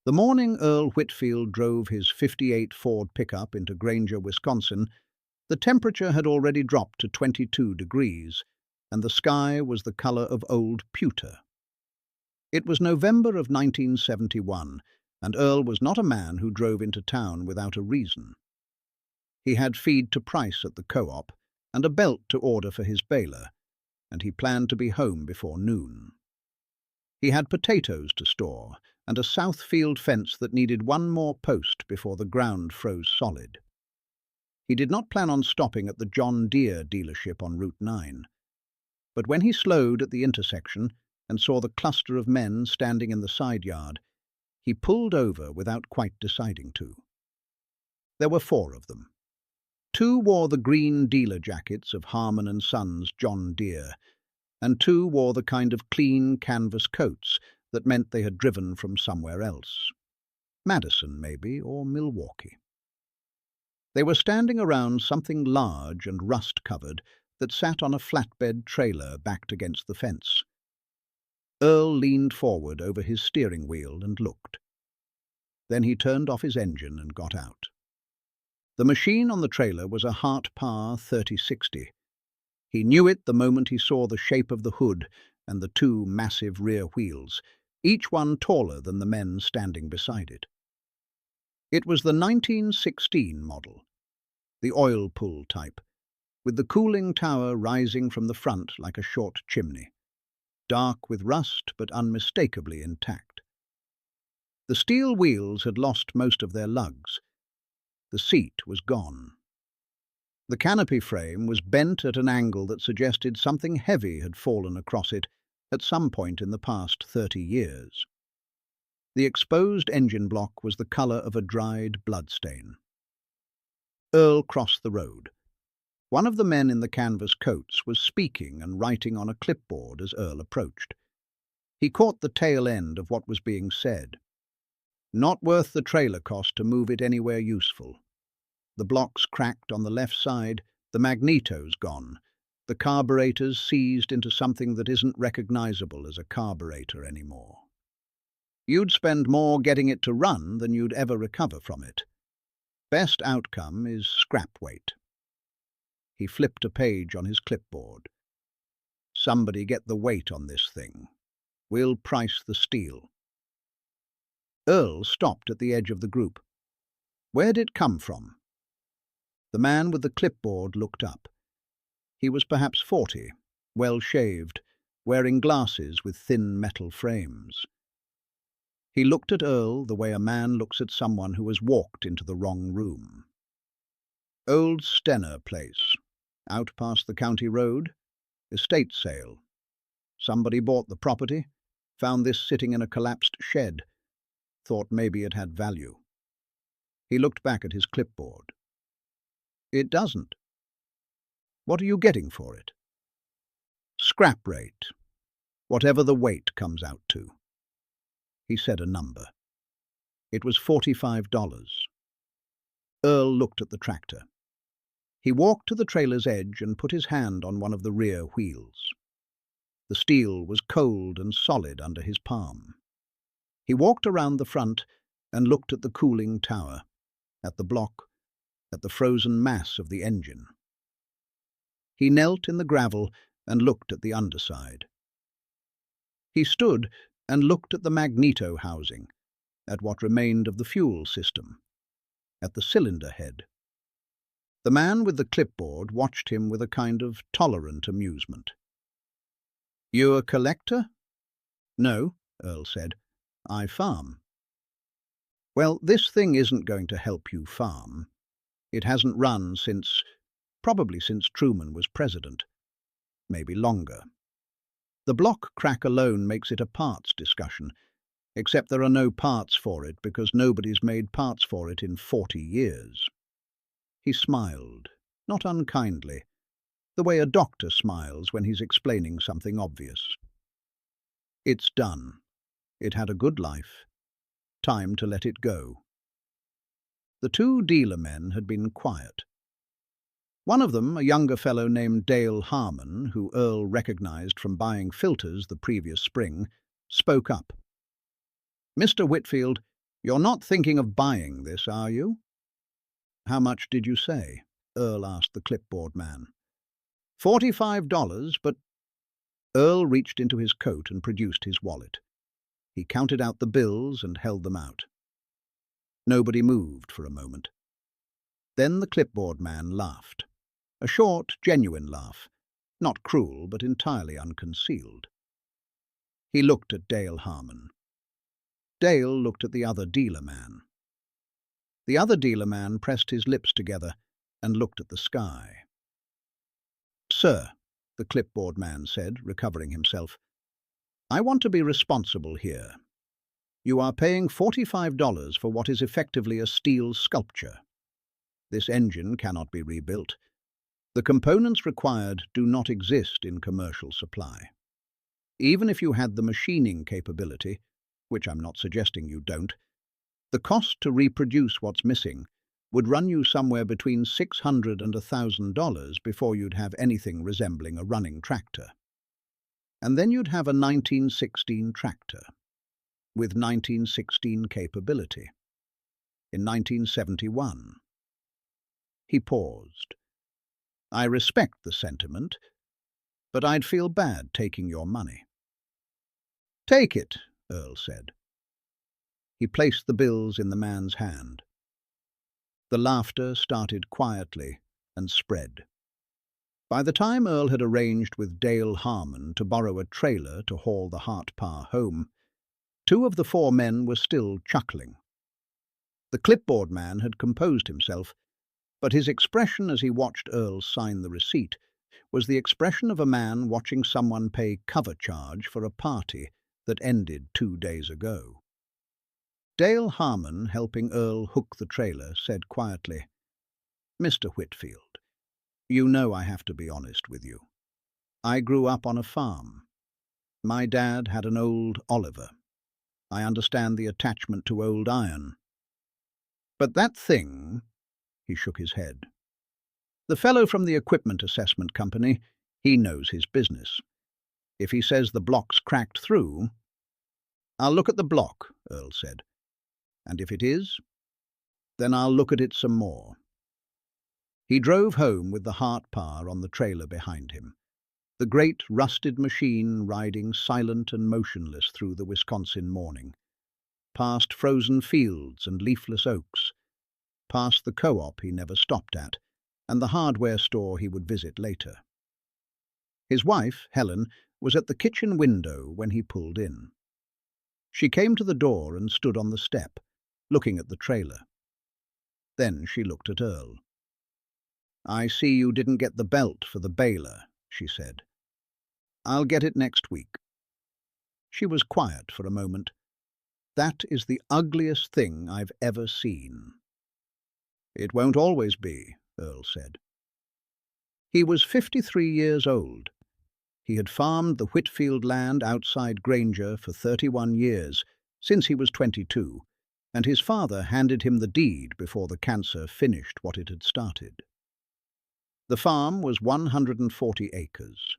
The morning Earl Whitfield drove his '58 Ford pickup into Granger, Wisconsin, the temperature had already dropped to 22 degrees, and the sky was the color of old pewter. It was November of 1971, and Earl was not a man who drove into town without a reason. He had feed to price at the co-op and a belt to order for his baler, and he planned to be home before noon. He had potatoes to store and a south field fence that needed one more post before the ground froze solid. He did not plan on stopping at the John Deere dealership on Route 9. But when he slowed at the intersection and saw the cluster of men standing in the side yard, he pulled over without quite deciding to. There were 4 of them. 2 wore the green dealer jackets of Harman and Sons John Deere, and 2 wore the kind of clean canvas coats that meant they had driven from somewhere else. Madison, maybe, or Milwaukee. They were standing around something large and rust-covered that sat on a flatbed trailer backed against the fence. Earl leaned forward over his steering wheel and looked. Then he turned off his engine and got out. The machine on the trailer was a Hart Parr 3060. He knew it the moment he saw the shape of the hood and the 2 massive rear wheels, each one taller than the men standing beside it. It was the 1916 model, the oil pull type, with the cooling tower rising from the front like a short chimney, dark with rust but unmistakably intact. The steel wheels had lost most of their lugs. The seat was gone. The canopy frame was bent at an angle that suggested something heavy had fallen across it at some point in the past 30 years. The exposed engine block was the color of a dried bloodstain. Earl crossed the road. One of the men in the canvas coats was speaking and writing on a clipboard as Earl approached. He caught the tail end of what was being said. Not worth the trailer cost to move it anywhere useful. The block's cracked on the left side, the magneto's gone, the carburetor's seized into something that isn't recognizable as a carburetor anymore. You'd spend more getting it to run than you'd ever recover from it. Best outcome is scrap weight. He flipped a page on his clipboard. Somebody get the weight on this thing. We'll price the steel. Earl stopped at the edge of the group. Where'd it come from? The man with the clipboard looked up. He was perhaps 40, well-shaved, wearing glasses with thin metal frames. He looked at Earl the way a man looks at someone who has walked into the wrong room. Old Stenner place, out past the county road, estate sale. Somebody bought the property, found this sitting in a collapsed shed, thought maybe it had value. He looked back at his clipboard. It doesn't. What are you getting for it? Scrap rate, whatever the weight comes out to. He said a number. It was $45. Earl looked at the tractor. He walked to the trailer's edge and put his hand on one of the rear wheels. The steel was cold and solid under his palm. He walked around the front and looked at the cooling tower, at the block, at the frozen mass of the engine. He knelt in the gravel and looked at the underside. He stood and looked at the magneto housing, at what remained of the fuel system, at the cylinder head. The man with the clipboard watched him with a kind of tolerant amusement. You a collector? No, Earl said. I farm. Well, this thing isn't going to help you farm. It hasn't run probably since Truman was president. Maybe longer. The block crack alone makes it a parts discussion, except there are no parts for it because nobody's made parts for it in 40 years. He smiled, not unkindly, the way a doctor smiles when he's explaining something obvious. It's done. It had a good life. Time to let it go. The 2 dealer men had been quiet. One of them, a younger fellow named Dale Harman, who Earl recognized from buying filters the previous spring, spoke up. Mr. Whitfield, "You're not thinking of buying this, are you?" "How much did you say?" Earl asked the clipboard man. $45, but Earl reached into his coat and produced his wallet. He counted out the bills and held them out. Nobody moved for a moment. Then the clipboard man laughed. A short, genuine laugh, not cruel but entirely unconcealed. He looked at Dale Harmon. Dale looked at the other dealer man. The other dealer man pressed his lips together and looked at the sky. "Sir," the clipboard man said, recovering himself, "I want to be responsible here. You are paying $45 for what is effectively a steel sculpture. This engine cannot be rebuilt. The components required do not exist in commercial supply. Even if you had the machining capability, which I'm not suggesting you don't, the cost to reproduce what's missing would run you somewhere between $600 and $1,000 before you'd have anything resembling a running tractor. And then you'd have a 1916 tractor, with 1916 capability. In 1971. He paused. "I respect the sentiment, but I'd feel bad taking your money." "Take it," Earl said. He placed the bills in the man's hand. The laughter started quietly and spread. By the time Earl had arranged with Dale Harmon to borrow a trailer to haul the Hart Parr home, 2 of the 4 men were still chuckling. The clipboard man had composed himself, but his expression as he watched Earl sign the receipt was the expression of a man watching someone pay cover charge for a party that ended 2 days ago. Dale Harmon, helping Earl hook the trailer, said quietly, "Mr. Whitfield, you know I have to be honest with you. I grew up on a farm. My dad had an old Oliver. I understand the attachment to old iron. But that thing," he shook his head. "The fellow from the equipment assessment company, he knows his business. If he says the block's cracked through—" "I'll look at the block," Earl said. "And if it is, then I'll look at it some more." He drove home with the Hart Parr on the trailer behind him, the great rusted machine riding silent and motionless through the Wisconsin morning, past frozen fields and leafless oaks, past the co-op he never stopped at, and the hardware store he would visit later. His wife, Helen, was at the kitchen window when he pulled in. She came to the door and stood on the step, looking at the trailer. Then she looked at Earl. "I see you didn't get the belt for the baler," she said. "I'll get it next week." She was quiet for a moment. "That is the ugliest thing I've ever seen." "It won't always be," Earl said. He was 53 years old. He had farmed the Whitfield land outside Granger for 31 years, since he was 22, and his father handed him the deed before the cancer finished what it had started. The farm was 140 acres.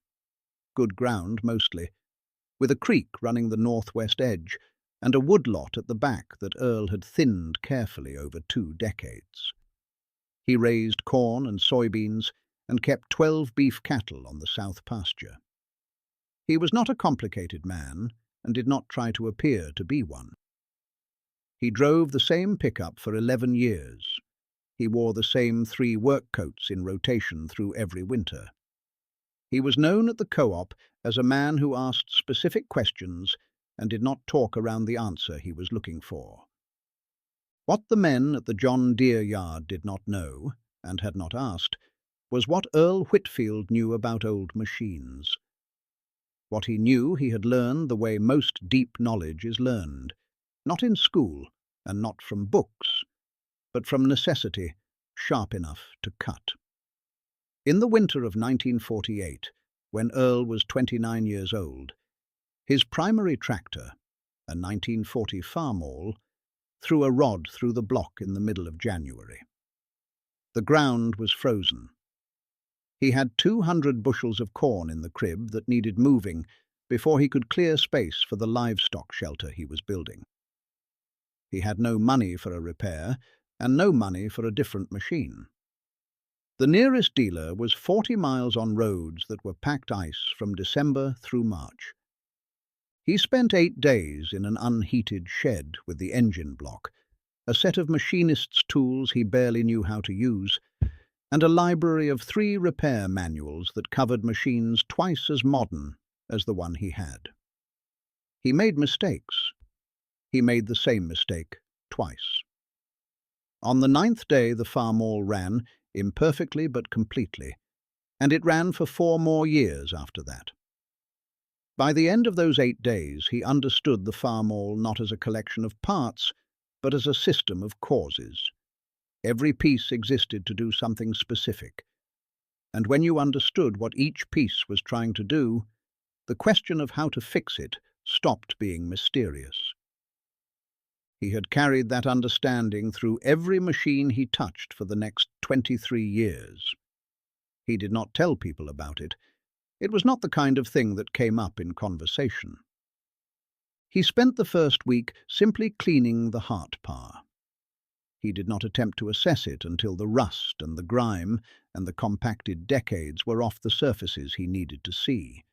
Good ground mostly, with a creek running the northwest edge and a woodlot at the back that Earl had thinned carefully over 2 decades. He raised corn and soybeans and kept 12 beef cattle on the south pasture. He was not a complicated man and did not try to appear to be one. He drove the same pickup for 11 years. He wore the same 3 work coats in rotation through every winter. He was known at the co-op as a man who asked specific questions and did not talk around the answer he was looking for. What the men at the John Deere yard did not know, and had not asked, was what Earl Whitfield knew about old machines. What he knew he had learned the way most deep knowledge is learned, not in school and not from books, but from necessity, sharp enough to cut. In the winter of 1948, when Earl was 29 years old, his primary tractor, a 1940 farm-all, threw a rod through the block in the middle of January. The ground was frozen. He had 200 bushels of corn in the crib that needed moving before he could clear space for the livestock shelter he was building. He had no money for a repair and no money for a different machine. The nearest dealer was 40 miles on roads that were packed ice from December through March. He spent 8 days in an unheated shed with the engine block, a set of machinist's tools he barely knew how to use, and a library of 3 repair manuals that covered machines twice as modern as the one he had. He made mistakes. He made the same mistake twice. On the 9th day the farm all ran, imperfectly but completely, and it ran for 4 more years after that. By the end of those 8 days he understood the farm all not as a collection of parts, but as a system of causes. Every piece existed to do something specific, and when you understood what each piece was trying to do, the question of how to fix it stopped being mysterious. He had carried that understanding through every machine he touched for the next 23 years. He did not tell people about it. It was not the kind of thing that came up in conversation. He spent the first week simply cleaning the Hart Parr. He did not attempt to assess it until the rust and the grime and the compacted decades were off the surfaces he needed to see.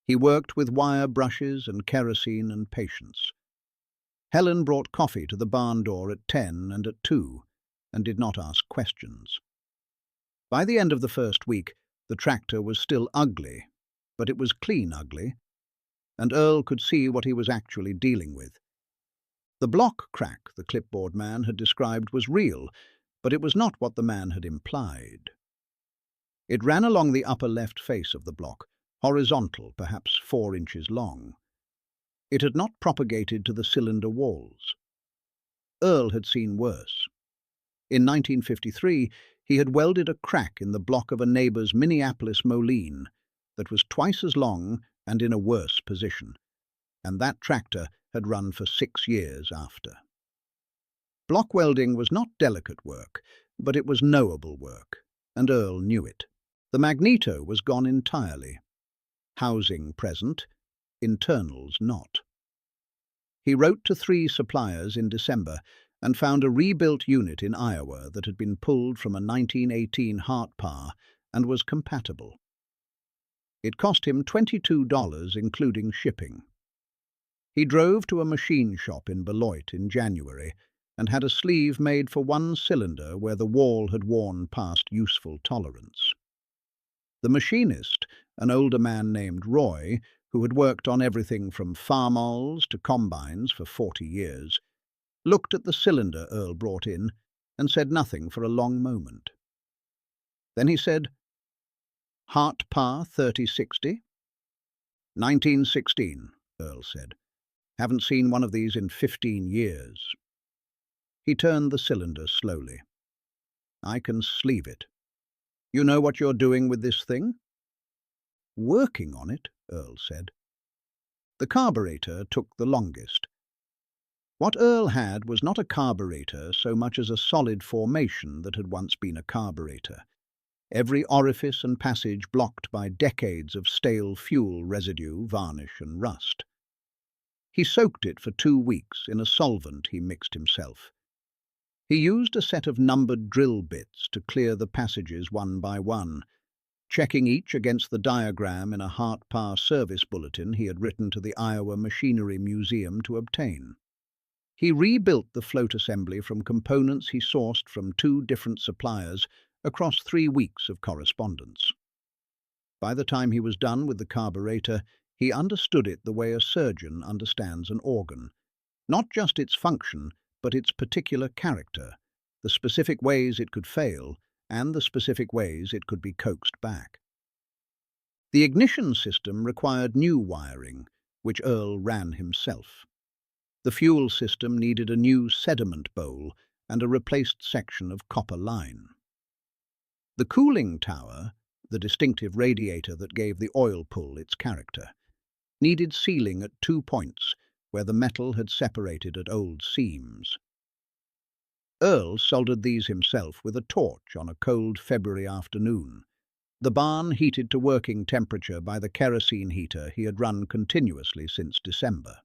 He worked with wire brushes and kerosene and patience. Helen brought coffee to the barn door at 10 and at 2, and did not ask questions. By the end of the first week, the tractor was still ugly, but it was clean ugly, and Earl could see what he was actually dealing with. The block crack the clipboard man had described was real, but it was not what the man had implied. It ran along the upper left face of the block, horizontal, perhaps 4 inches long. It had not propagated to the cylinder walls. Earl had seen worse. In 1953, he had welded a crack in the block of a neighbour's Minneapolis Moline that was twice as long and in a worse position, and that tractor had run for 6 years after. Block welding was not delicate work, but it was knowable work, and Earl knew it. The magneto was gone entirely. Housing present, internals not. He wrote to 3 suppliers in December and found a rebuilt unit in Iowa that had been pulled from a 1918 Hart Parr and was compatible. It cost him $22, including shipping. He drove to a machine shop in Beloit in January and had a sleeve made for 1 cylinder where the wall had worn past useful tolerance. The machinist, an older man named Roy, who had worked on everything from farm-alls to combines for 40 years, looked at the cylinder Earl brought in and said nothing for a long moment. Then he said, "Hart Parr 3060? 1916, Earl said. Haven't seen one of these in 15 years. He turned the cylinder slowly. I can sleeve it. You know what you're doing with this thing? Working on it, Earl said. The carburetor took the longest. What Earl had was not a carburetor so much as a solid formation that had once been a carburetor, every orifice and passage blocked by decades of stale fuel residue, varnish and rust. He soaked it for 2 weeks in a solvent he mixed himself. He used a set of numbered drill bits to clear the passages one by one, checking each against the diagram in a Hart Parr service bulletin he had written to the Iowa Machinery Museum to obtain. He rebuilt the float assembly from components he sourced from 2 different suppliers across 3 weeks of correspondence. By the time he was done with the carburetor, he understood it the way a surgeon understands an organ, not just its function, but its particular character, the specific ways it could fail, and the specific ways it could be coaxed back. The ignition system required new wiring, which Earl ran himself. The fuel system needed a new sediment bowl and a replaced section of copper line. The cooling tower, the distinctive radiator that gave the oil pull its character, needed sealing at 2 points where the metal had separated at old seams. Earl soldered these himself with a torch on a cold February afternoon, the barn heated to working temperature by the kerosene heater he had run continuously since December.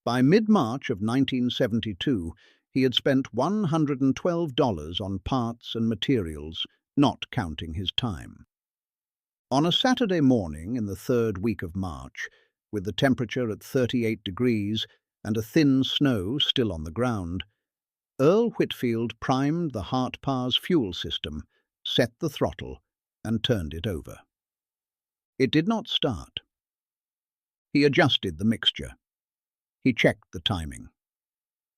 By mid-March of 1972, he had spent $112 on parts and materials, not counting his time. On a Saturday morning in the third week of March, with the temperature at 38 degrees and a thin snow still on the ground, Earl Whitfield primed the Hart Parr's fuel system, set the throttle, and turned it over. It did not start. He adjusted the mixture. He checked the timing.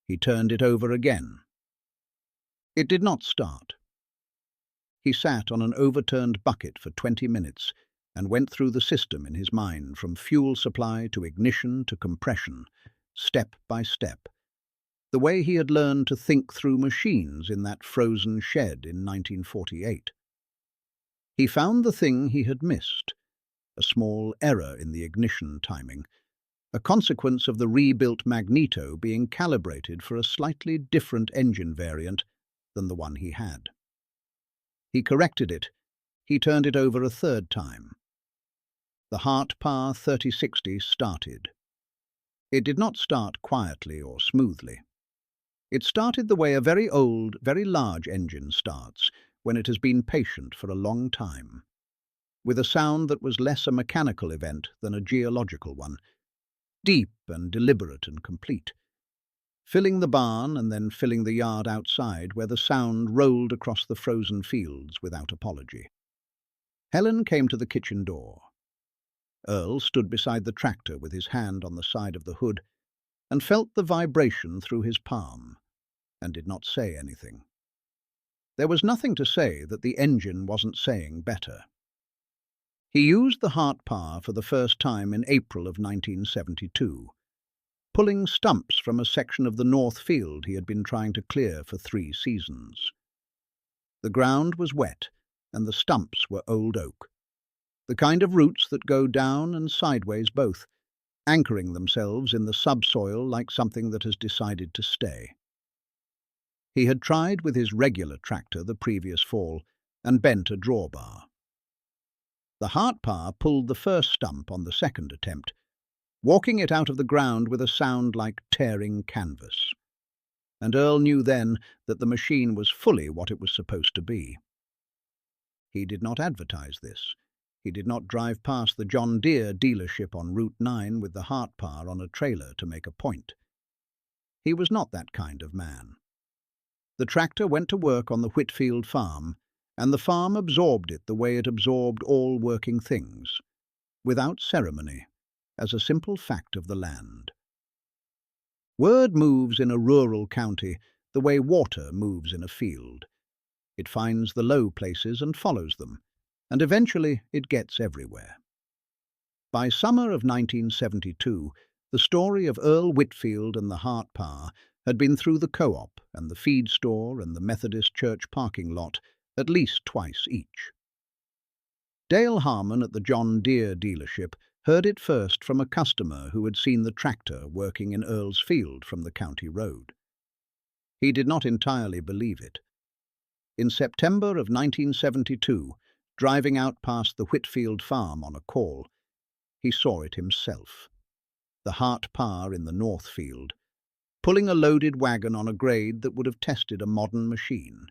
He turned it over again. It did not start. He sat on an overturned bucket for 20 minutes and went through the system in his mind from fuel supply to ignition to compression, step by step, the way he had learned to think through machines in that frozen shed in 1948. He found the thing he had missed, a small error in the ignition timing, a consequence of the rebuilt magneto being calibrated for a slightly different engine variant than the one he had. He corrected it. He turned it over a third time. The Hart Parr 3060 started. It did not start quietly or smoothly. It started the way a very old, very large engine starts when it has been patient for a long time, with a sound that was less a mechanical event than a geological one, deep and deliberate and complete, filling the barn and then filling the yard outside where the sound rolled across the frozen fields without apology. Helen came to the kitchen door. Earl stood beside the tractor with his hand on the side of the hood and felt the vibration through his palm and did not say anything. There was nothing to say that the engine wasn't saying better. He used the Hart Parr for the first time in April of 1972, pulling stumps from a section of the north field he had been trying to clear for 3 seasons. The ground was wet, and the stumps were old oak, the kind of roots that go down and sideways both, anchoring themselves in the subsoil like something that has decided to stay. He had tried with his regular tractor the previous fall and bent a drawbar. The Hart Parr pulled the first stump on the second attempt, walking it out of the ground with a sound like tearing canvas. And Earl knew then that the machine was fully what it was supposed to be. He did not advertise this. He did not drive past the John Deere dealership on Route 9 with the Hart Parr on a trailer to make a point. He was not that kind of man. The tractor went to work on the Whitfield farm, and the farm absorbed it the way it absorbed all working things, without ceremony, as a simple fact of the land. Word moves in a rural county the way water moves in a field. It finds the low places and follows them, and eventually it gets everywhere. By summer of 1972, the story of Earl Whitfield and the Hart Parr had been through the co-op and the feed store and the Methodist church parking lot at least twice each. Dale Harmon at the John Deere dealership heard it first from a customer who had seen the tractor working in Earl's field from the county road. He did not entirely believe it. In September of 1972, driving out past the Whitfield farm on a call, he saw it himself. The Hart Parr in the north field, pulling a loaded wagon on a grade that would have tested a modern machine,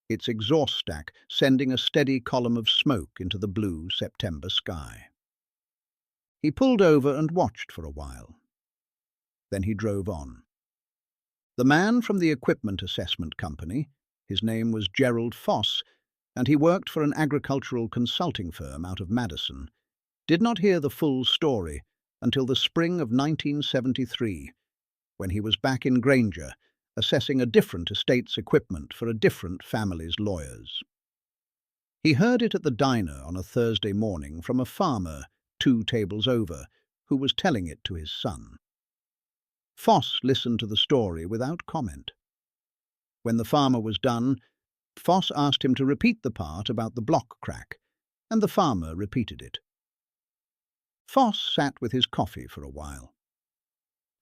its exhaust stack sending a steady column of smoke into the blue September sky. He pulled over and watched for a while. Then he drove on. The man from the equipment assessment company, his name was Gerald Foss, and he worked for an agricultural consulting firm out of Madison, did not hear the full story until the spring of 1973, when he was back in Granger, assessing a different estate's equipment for a different family's lawyers. He heard it at the diner on a Thursday morning from a farmer 2 tables over, who was telling it to his son. Foss listened to the story without comment. When the farmer was done, Foss asked him to repeat the part about the block crack, and the farmer repeated it. Foss sat with his coffee for a while.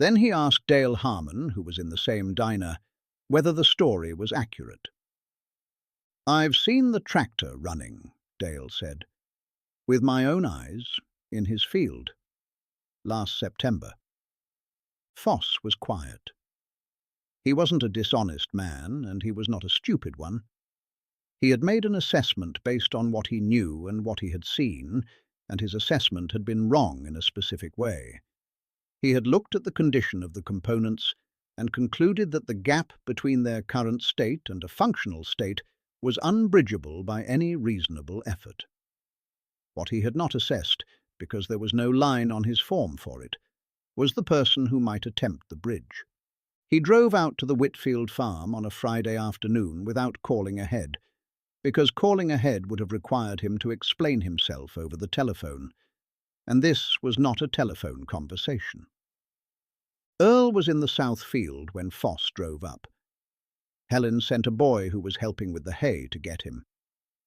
Then he asked Dale Harmon, who was in the same diner, whether the story was accurate. "I've seen the tractor running," Dale said, "with my own eyes, in his field, last September." Foss was quiet. He wasn't a dishonest man, and he was not a stupid one. He had made an assessment based on what he knew and what he had seen, and his assessment had been wrong in a specific way. He had looked at the condition of the components and concluded that the gap between their current state and a functional state was unbridgeable by any reasonable effort. What he had not assessed, because there was no line on his form for it, was the person who might attempt the bridge. He drove out to the Whitfield farm on a Friday afternoon without calling ahead, because calling ahead would have required him to explain himself over the telephone, and this was not a telephone conversation. Earl was in the south field when Foss drove up. Helen sent a boy who was helping with the hay to get him,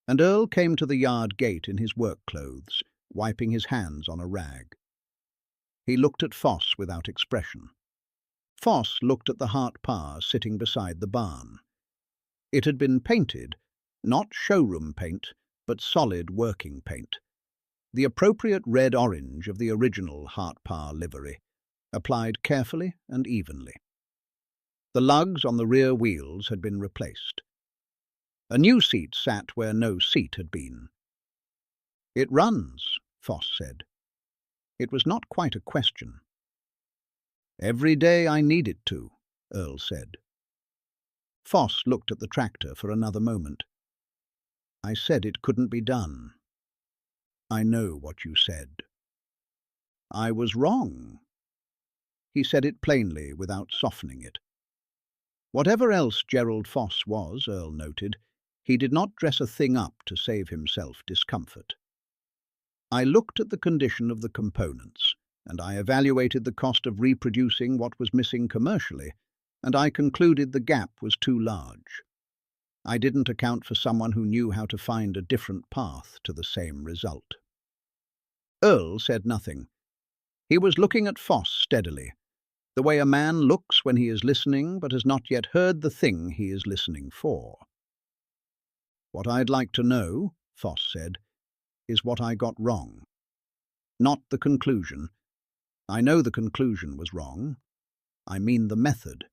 and Earl came to the yard gate in his work clothes, wiping his hands on a rag. He looked at Foss without expression. Foss looked at the Hart Parr sitting beside the barn. It had been painted, not showroom paint, but solid working paint. The appropriate red-orange of the original Hart Parr livery, applied carefully and evenly. The lugs on the rear wheels had been replaced. A new seat sat where no seat had been. "It runs," Foss said. It was not quite a question. "Every day I need it to," Earl said. Foss looked at the tractor for another moment. "I said it couldn't be done." "I know what you said." "I was wrong." He said it plainly, without softening it. Whatever else Gerald Foss was, Earl noted, he did not dress a thing up to save himself discomfort. "I looked at the condition of the components, and I evaluated the cost of reproducing what was missing commercially, and I concluded the gap was too large. I didn't account for someone who knew how to find a different path to the same result." Earl said nothing. He was looking at Foss steadily, the way a man looks when he is listening but has not yet heard the thing he is listening for. "What I'd like to know," Foss said, "is what I got wrong. Not the conclusion. I know the conclusion was wrong. I mean the method.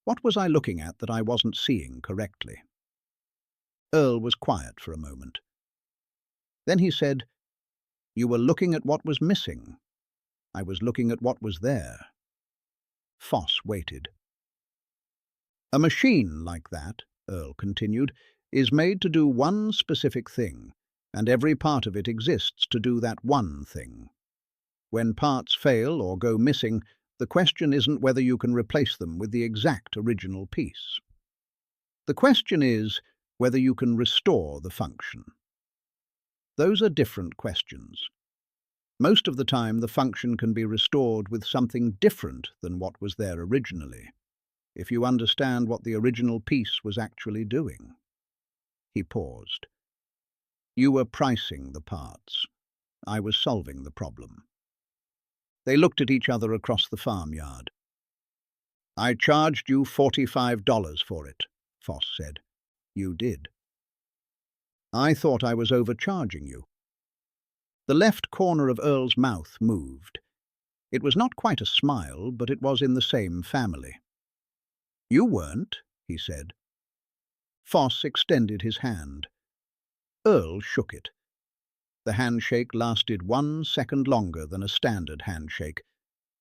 What was I looking at that I wasn't seeing correctly?" Earl was quiet for a moment. Then he said, "You were looking at what was missing. I was looking at what was there." Foss waited. "A machine like that," Earl continued, "is made to do one specific thing, and every part of it exists to do that one thing. When parts fail or go missing, the question isn't whether you can replace them with the exact original piece. The question is whether you can restore the function. Those are different questions. Most of the time, the function can be restored with something different than what was there originally, if you understand what the original piece was actually doing." He paused. "You were pricing the parts. I was solving the problem." They looked at each other across the farmyard. "I charged you $45 for it," Foss said. "You did." "I thought I was overcharging you." The left corner of Earl's mouth moved. It was not quite a smile, but it was in the same family. "You weren't," he said. Foss extended his hand. Earl shook it. The handshake lasted 1 second longer than a standard handshake,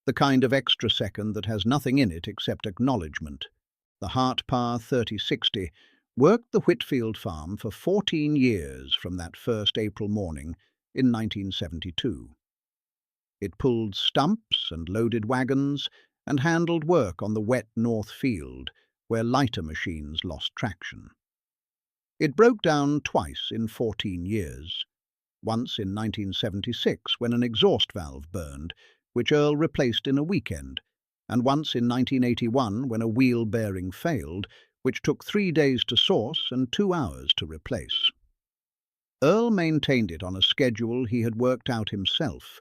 the kind of extra second that has nothing in it except acknowledgement. The Hart Parr 3060 worked the Whitfield farm for 14 years from that first April morning in 1972. It pulled stumps and loaded wagons and handled work on the wet north field where lighter machines lost traction. It broke down twice in 14 years. Once in 1976 when an exhaust valve burned, which Earl replaced in a weekend, and once in 1981 when a wheel bearing failed, which took 3 days to source and 2 hours to replace. Earl maintained it on a schedule he had worked out himself,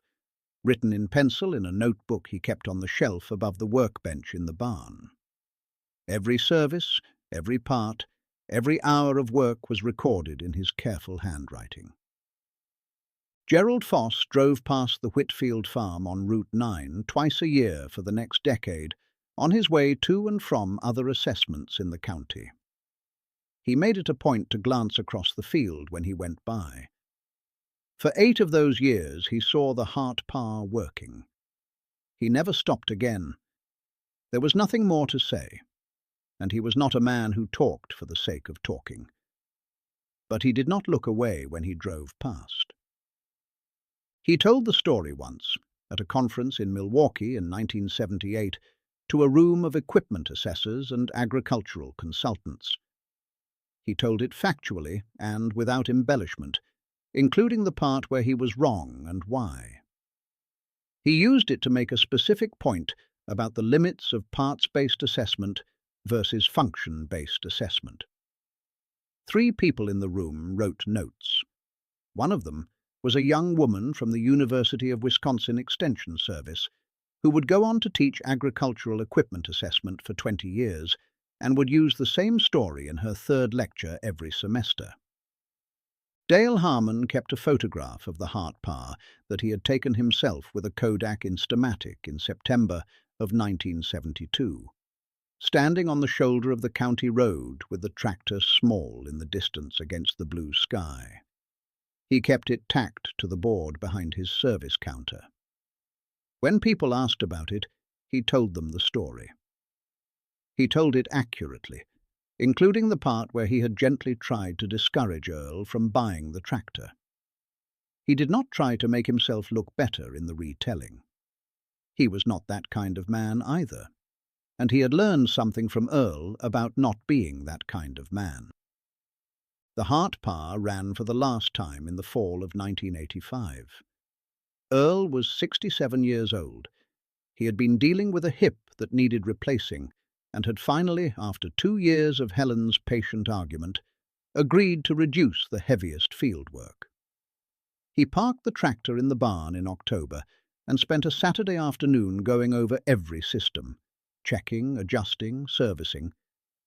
written in pencil in a notebook he kept on the shelf above the workbench in the barn. Every service, every part, every hour of work was recorded in his careful handwriting. Gerald Foss drove past the Whitfield farm on Route 9 twice a year for the next decade, on his way to and from other assessments in the county. He made it a point to glance across the field when he went by. For 8 of those years he saw the Hart Parr working. He never stopped again. There was nothing more to say, and he was not a man who talked for the sake of talking. But he did not look away when he drove past. He told the story once, at a conference in Milwaukee in 1978, to a room of equipment assessors and agricultural consultants. He told it factually and without embellishment, including the part where he was wrong and why. He used it to make a specific point about the limits of parts-based assessment versus function-based assessment. 3 people in the room wrote notes. One of them was a young woman from the University of Wisconsin Extension Service, who would go on to teach agricultural equipment assessment for 20 years and would use the same story in her 3rd lecture every semester. Dale Harmon kept a photograph of the Hart Parr that he had taken himself with a Kodak Instamatic in September of 1972, standing on the shoulder of the county road with the tractor small in the distance against the blue sky. He kept it tacked to the board behind his service counter. When people asked about it, he told them the story. He told it accurately, including the part where he had gently tried to discourage Earl from buying the tractor. He did not try to make himself look better in the retelling. He was not that kind of man either, and he had learned something from Earl about not being that kind of man. The Hart Parr ran for the last time in the fall of 1985. Earl was 67 years old. He had been dealing with a hip that needed replacing and had finally, after 2 years of Helen's patient argument, agreed to reduce the heaviest field work. He parked the tractor in the barn in October and spent a Saturday afternoon going over every system, checking, adjusting, servicing,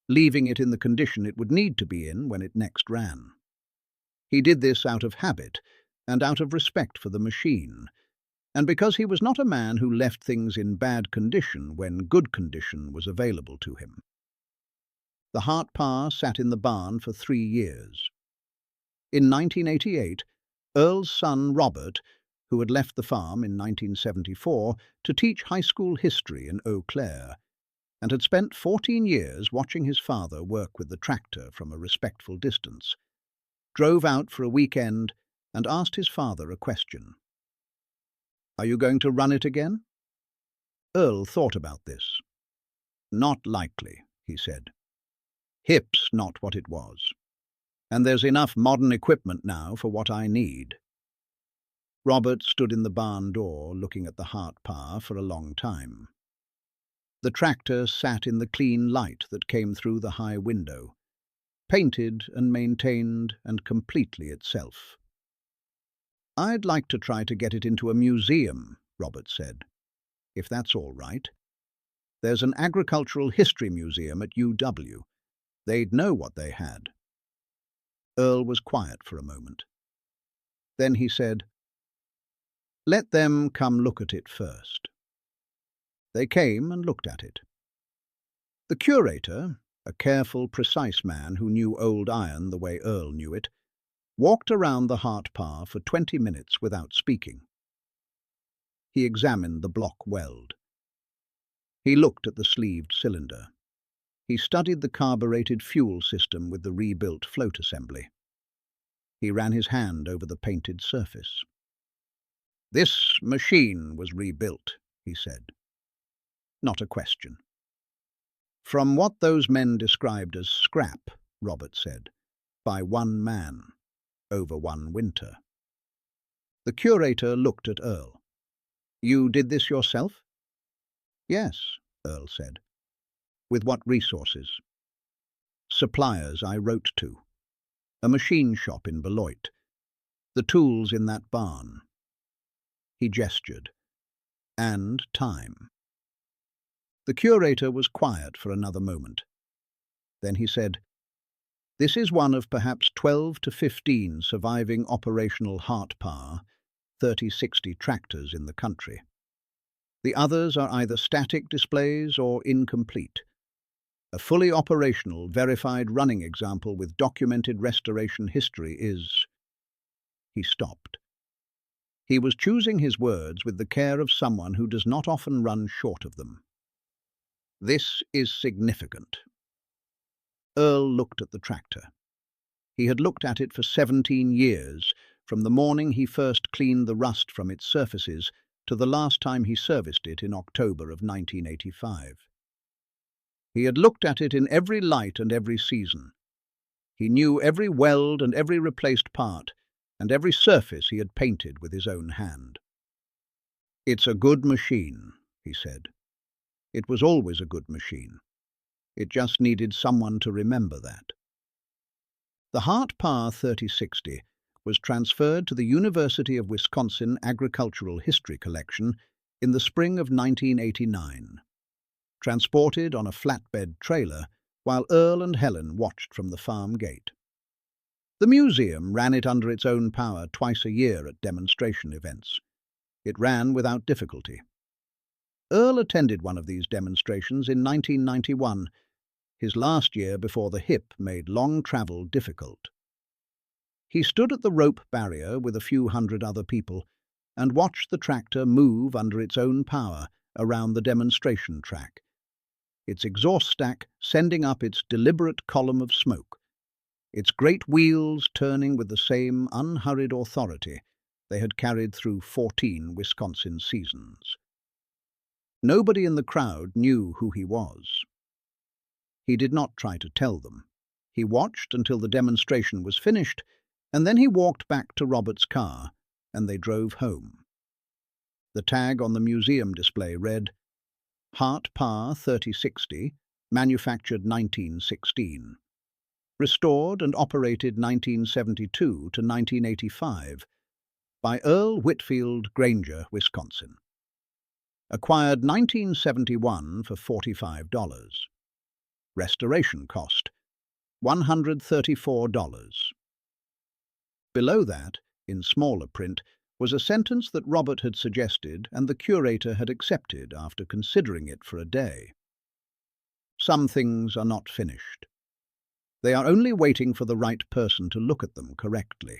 leaving it in the condition it would need to be in when it next ran. He did this out of habit and out of respect for the machine, and because he was not a man who left things in bad condition when good condition was available to him. The Hart Parr sat in the barn for 3 years. In 1988, Earl's son Robert, who had left the farm in 1974 to teach high school history in Eau Claire, and had spent 14 years watching his father work with the tractor from a respectful distance, drove out for a weekend and asked his father a question. "Are you going to run it again?" Earl thought about this. "Not likely," he said. "Hip's not what it was, and there's enough modern equipment now for what I need." Robert stood in the barn door looking at the Hart Parr for a long time. The tractor sat in the clean light that came through the high window, painted and maintained and completely itself. "I'd like to try to get it into a museum," Robert said, "if that's all right. There's an agricultural history museum at UW. They'd know what they had." Earl was quiet for a moment. Then he said, "Let them come look at it first." They came and looked at it. The curator, a careful, precise man who knew old iron the way Earl knew it, walked around the Hart Parr for 20 minutes without speaking. He examined the block weld. He looked at the sleeved cylinder. He studied the carbureted fuel system with the rebuilt float assembly. He ran his hand over the painted surface. "This machine was rebuilt," he said. Not a question. "From what those men described as scrap," Robert said, "by one man, over one winter." The curator looked at Earl. "You did this yourself?" "Yes," Earl said. "With what resources?" "Suppliers I wrote to. A machine shop in Beloit. The tools in that barn." He gestured. "And time." The curator was quiet for another moment. Then he said, "This is one of perhaps 12 to 15 surviving operational Hart Parr 3060 tractors in the country. The others are either static displays or incomplete. A fully operational, verified running example with documented restoration history is... He stopped. He was choosing his words with the care of someone who does not often run short of them. This is significant. Earl looked at the tractor. He had looked at it for 17 years, from the morning he first cleaned the rust from its surfaces to the last time he serviced it in October of 1985. He had looked at it in every light and every season. He knew every weld and every replaced part, and every surface he had painted with his own hand. "It's a good machine," he said. It was always a good machine. It just needed someone to remember that. The Hart Parr 3060 was transferred to the University of Wisconsin Agricultural History Collection in the spring of 1989, transported on a flatbed trailer while Earl and Helen watched from the farm gate. The museum ran it under its own power twice a year at demonstration events. It ran without difficulty. Earl attended one of these demonstrations in 1991, his last year before the hip made long travel difficult. He stood at the rope barrier with a few hundred other people and watched the tractor move under its own power around the demonstration track, its exhaust stack sending up its deliberate column of smoke, its great wheels turning with the same unhurried authority they had carried through 14 Wisconsin seasons. Nobody in the crowd knew who he was. He did not try to tell them. He watched until the demonstration was finished, and then he walked back to Robert's car, and they drove home. The tag on the museum display read, Hart Parr 3060, manufactured 1916. Restored and operated 1972 to 1985 by Earl Whitfield, Granger, Wisconsin. Acquired 1971 for $45. Restoration cost $134. Below that, in smaller print, was a sentence that Robert had suggested and the curator had accepted after considering it for a day. Some things are not finished. They are only waiting for the right person to look at them correctly.